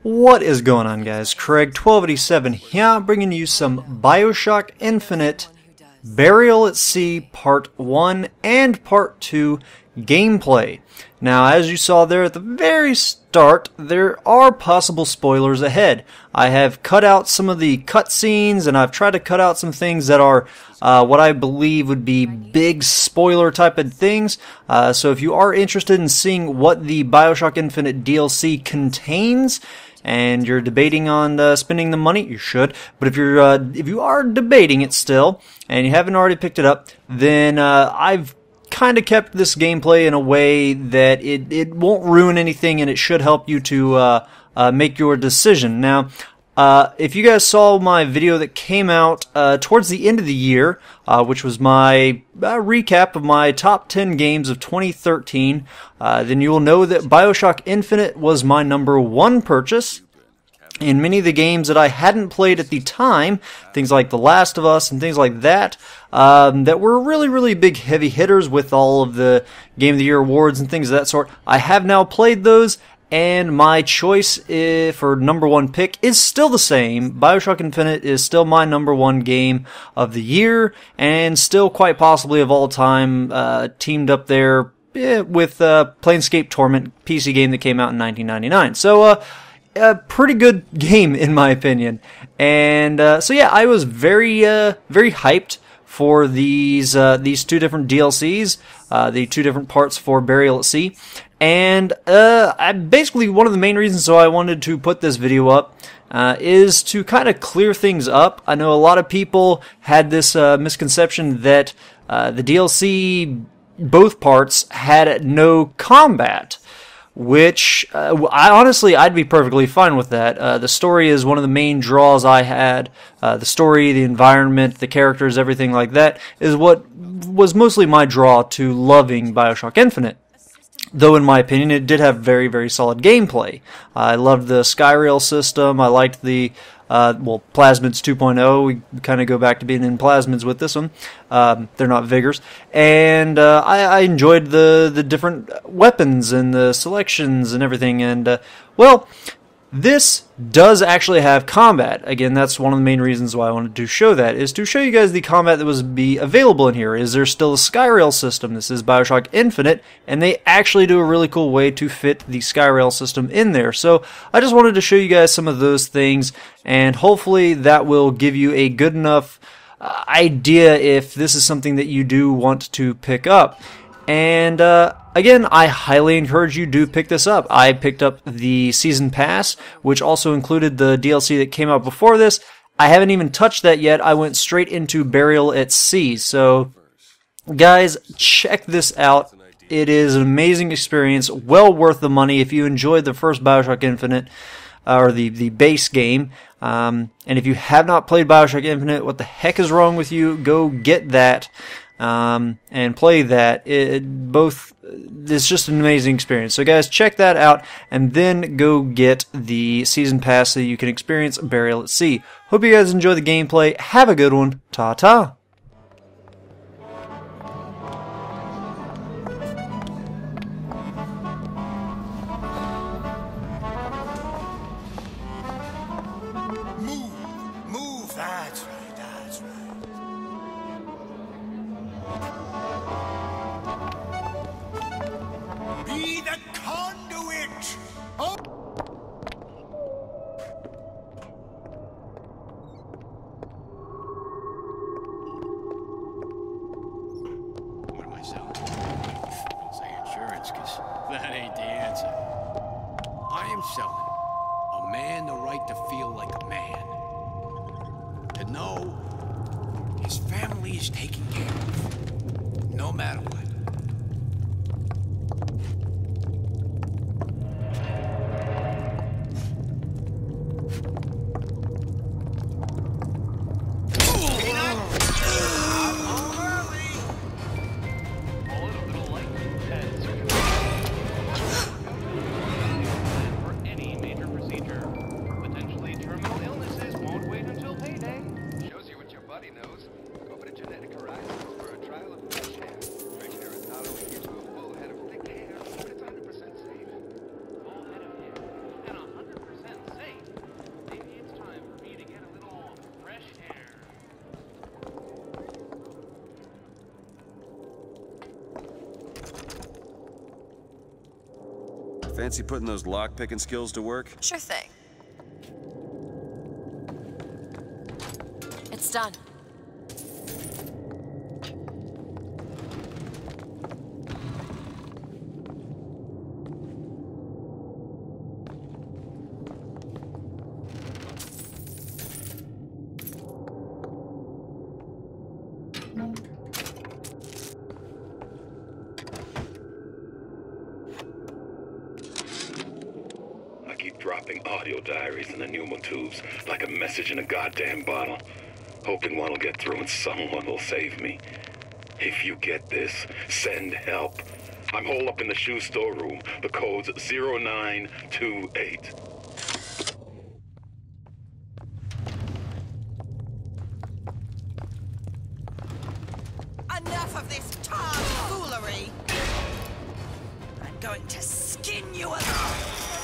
What is going on, guys? Craig 1287 here, bringing you some Bioshock Infinite Burial at Sea Part 1 and Part 2 gameplay. Now, as you saw there at the very start, there are possible spoilers ahead. I have cut out some of the cutscenes, and I've tried to cut out some things that are what I believe would be big spoiler type of things. So if you are interested in seeing what the Bioshock Infinite DLC contains, and you're debating on spending the money, you should. But if you are debating it still, and you haven't already picked it up, then I've kind of kept this gameplay in a way that it won't ruin anything, and it should help you to make your decision. Now, if you guys saw my video that came out towards the end of the year, which was my recap of my top 10 games of 2013, then you will know that Bioshock Infinite was my #1 purchase. And many of the games that I hadn't played at the time, things like The Last of Us and things like that, that were really big heavy hitters with all of the Game of the Year awards and things of that sort, I have now played those, and my choice for #1 pick is still the same. Bioshock Infinite is still my #1 game of the year, and still quite possibly of all time, teamed up there with Planescape Torment, PC game that came out in 1999. So, a pretty good game in my opinion. And so yeah, I was very hyped for these two different DLCs, the two different parts for Burial at Sea. And basically one of the main reasons so I wanted to put this video up is to kind of clear things up. I know a lot of people had this misconception that the DLC, both parts, had no combat, which I'd be perfectly fine with that. The story is one of the main draws I had. The story, the environment, the characters, everything like that is what was mostly my draw to loving Bioshock Infinite. Though in my opinion it did have very solid gameplay. I loved the Skyrail system. I liked the Plasmids 2.0. We kind of go back to being in Plasmids with this one. They're not Vigors. And I enjoyed the different weapons and the selections and everything. And, well, this does actually have combat. Again, that's one of the main reasons why I wanted to show that, is to show you guys the combat that was available in here. Is there still a Skyrail system? This is Bioshock Infinite, and they actually do a really cool way to fit the Skyrail system in there. So I just wanted to show you guys some of those things, and hopefully that will give you a good enough idea if this is something that you do want to pick up. And again, I highly encourage you to pick this up. I picked up the Season Pass, which also included the DLC that came out before this. I haven't even touched that yet. I went straight into Burial at Sea. So, guys, check this out. It is an amazing experience, well worth the money if you enjoyed the first Bioshock Infinite, or the base game. And if you have not played Bioshock Infinite, what the heck is wrong with you? Go get that. And play that. It's just an amazing experience. So guys, check that out, and then go get the Season Pass so you can experience Burial at Sea. Hope you guys enjoy the gameplay. Have a good one. Ta-ta. Move, that's right. Be the conduit! Oh. What am I selling? Don't say insurance, because that ain't the answer. I am selling a man the right to feel like a man. To know his family is taken care of, no matter what. Shows you what your body knows. Open a genetic horizon for a trial of Bioshock. Fancy putting those lock-picking skills to work? Sure thing. It's done. Dropping audio diaries in the pneumo tubes like a message in a goddamn bottle, hoping one will get through and someone will save me. If you get this, send help. I'm holed up in the shoe storeroom. The code's 0928. Enough of this tomfoolery! I'm going to skin you alive!